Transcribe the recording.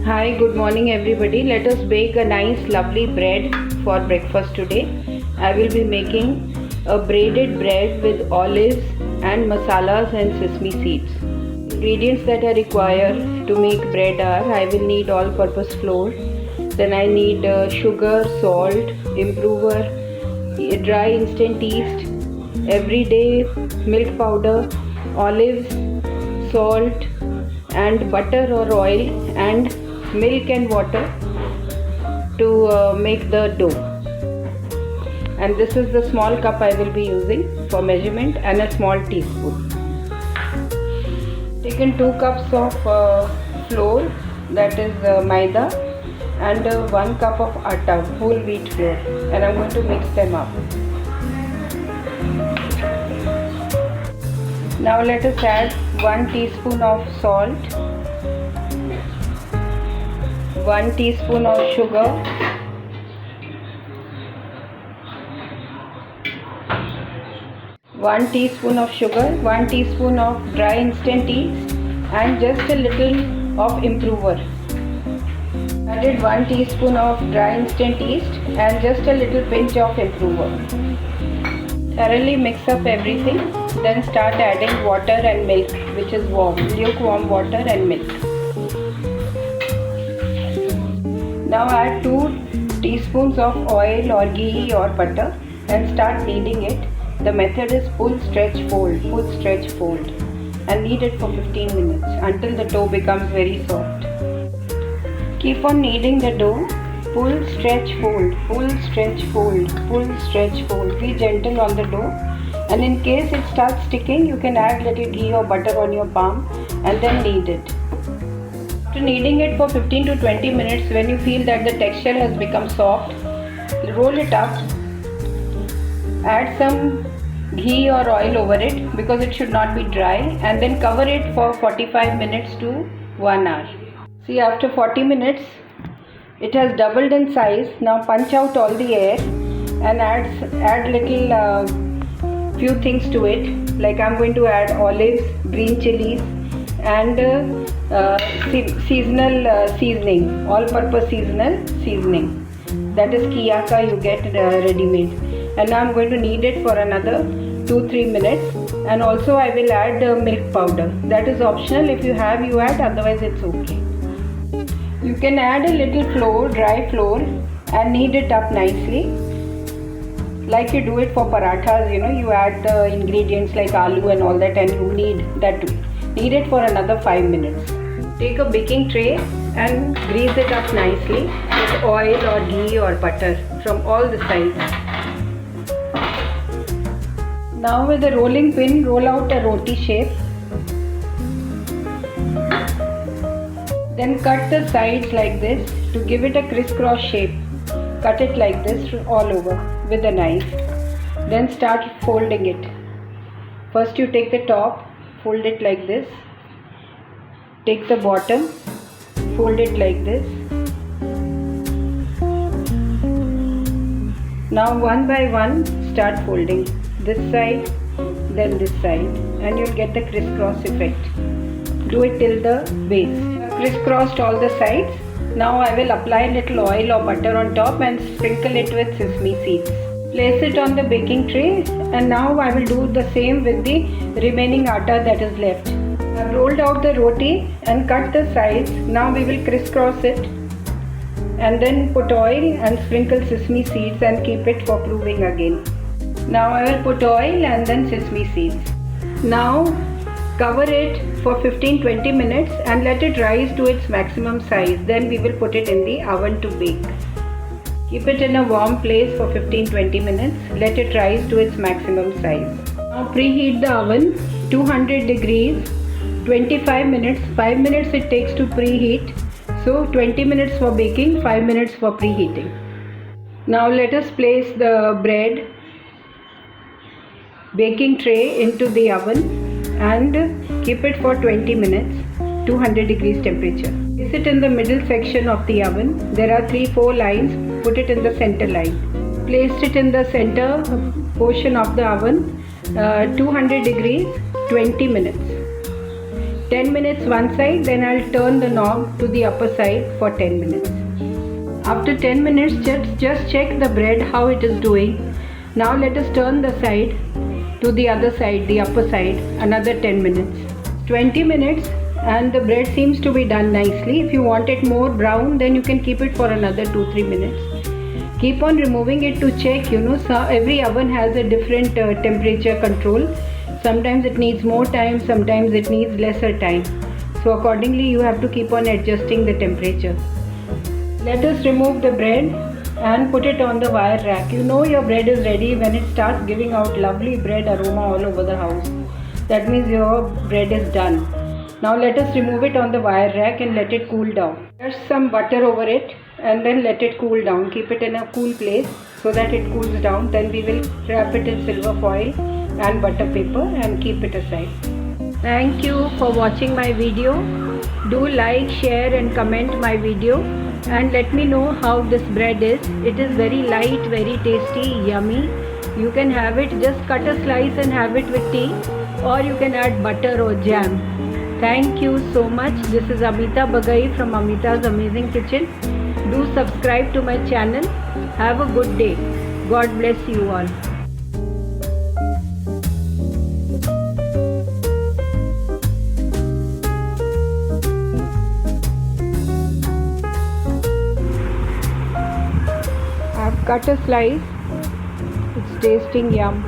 Hi, good morning everybody. Let us bake a nice lovely bread for breakfast today. I will be making a braided bread with olives and masalas and sesame seeds. Ingredients that are required to make bread are I will need all purpose flour, then I need sugar, salt, improver, dry instant yeast, everyday milk powder, olives, salt and butter or oil and milk and water to make the dough. And this is the small cup I will be using for measurement and a small teaspoon. Taken 2 cups of flour, that is maida, and 1 cup of atta, whole wheat flour, and I'm going to mix them up. Now let us add 1 teaspoon of salt, 1 teaspoon of sugar, 1 teaspoon of sugar, 1 teaspoon of dry instant yeast, and just a little of improver. Added 1 teaspoon of dry instant yeast and just a little pinch of improver. Thoroughly mix up everything, then start adding water and milk, which is warm, lukewarm water and milk. Now add 2 teaspoons of oil or ghee or butter and start kneading it. The method is pull, stretch, fold, pull, stretch, fold, and knead it for 15 minutes until the dough becomes very soft. Keep on kneading the dough. Pull, stretch, fold, pull, stretch, fold, pull, stretch, fold. Be gentle on the dough, and in case it starts sticking, you can add little ghee or butter on your palm and then knead it. After kneading it for 15 to 20 minutes, when you feel that the texture has become soft, roll it up, add some ghee or oil over it because it should not be dry, and then cover it for 45 minutes to 1 hour. See, after 40 minutes, it has doubled in size. Now punch out all the air and add little few things to it, like I'm going to add olives, green chilies, and seasonal seasoning, all-purpose seasonal seasoning. That is kiyaka, you get ready-made. And now I'm going to knead it for another 2-3 minutes. And also I will add milk powder. That is optional. If you have, you add. Otherwise, it's okay. You can add a little flour, dry flour, and knead it up nicely. Like you do it for parathas, you add the ingredients like aloo and all that, and you knead that way. Knead it for another 5 minutes. Take a baking tray and grease it up nicely with oil or ghee or butter from all the sides. Now with a rolling pin, roll out a roti shape. Then cut the sides like this to give it a crisscross shape. Cut it like this all over with a knife. Then start folding it. First you take the top, fold it like this. Take the bottom, fold it like this. Now one by one start folding. This side, then this side, and you'll get the crisscross effect. Do it till the base. I've crisscrossed all the sides. Now I will apply a little oil or butter on top and sprinkle it with sesame seeds. Place it on the baking tray, and now I will do the same with the remaining atta that is left. I've rolled out the roti and cut the sides. Now we will crisscross it and then put oil and sprinkle sesame seeds and keep it for proving again. Now I will put oil and then sesame seeds. Now cover it for 15-20 minutes and let it rise to its maximum size. Then we will put it in the oven to bake. Keep it in a warm place for 15-20 minutes. Let it rise to its maximum size. Now preheat the oven 200 degrees, 25 minutes. 5 minutes it takes to preheat. So 20 minutes for baking, 5 minutes for preheating. Now let us place the bread baking tray into the oven and keep it for 20 minutes, 200 degrees temperature. Place it in the middle section of the oven. There are 3-4 lines. Put it in the center line. Place it in the center portion of the oven, 200 degrees, 20 minutes. 10 minutes one side, then I'll turn the knob to the upper side for 10 minutes. After 10 minutes, just check the bread how it is doing. Now let us turn the side to the other side, the upper side, another 10 minutes. 20 minutes and the bread seems to be done nicely. If you want it more brown, then you can keep it for another 2-3 minutes. Keep on removing it to check, so every oven has a different temperature control. Sometimes it needs more time, sometimes it needs lesser time. So accordingly you have to keep on adjusting the temperature. Let us remove the bread and put it on the wire rack. Your bread is ready when it starts giving out lovely bread aroma all over the house. That means your bread is done. Now let us remove it on the wire rack and let it cool down. There's some butter over it and then let it cool down. Keep it in a cool place so that it cools down. Then we will wrap it in silver foil and butter paper and keep it aside. Thank you for watching my video. Do like, share and comment my video and let me know how this bread is. It is very light, very tasty, yummy. You can have it, just cut a slice and have it with tea, or you can add butter or jam. Thank you so much. This is Amita Bagai from Amita's Amazing Kitchen. Do subscribe to my channel. Have a good day. God bless you all. I've cut a slice. It's tasting yum.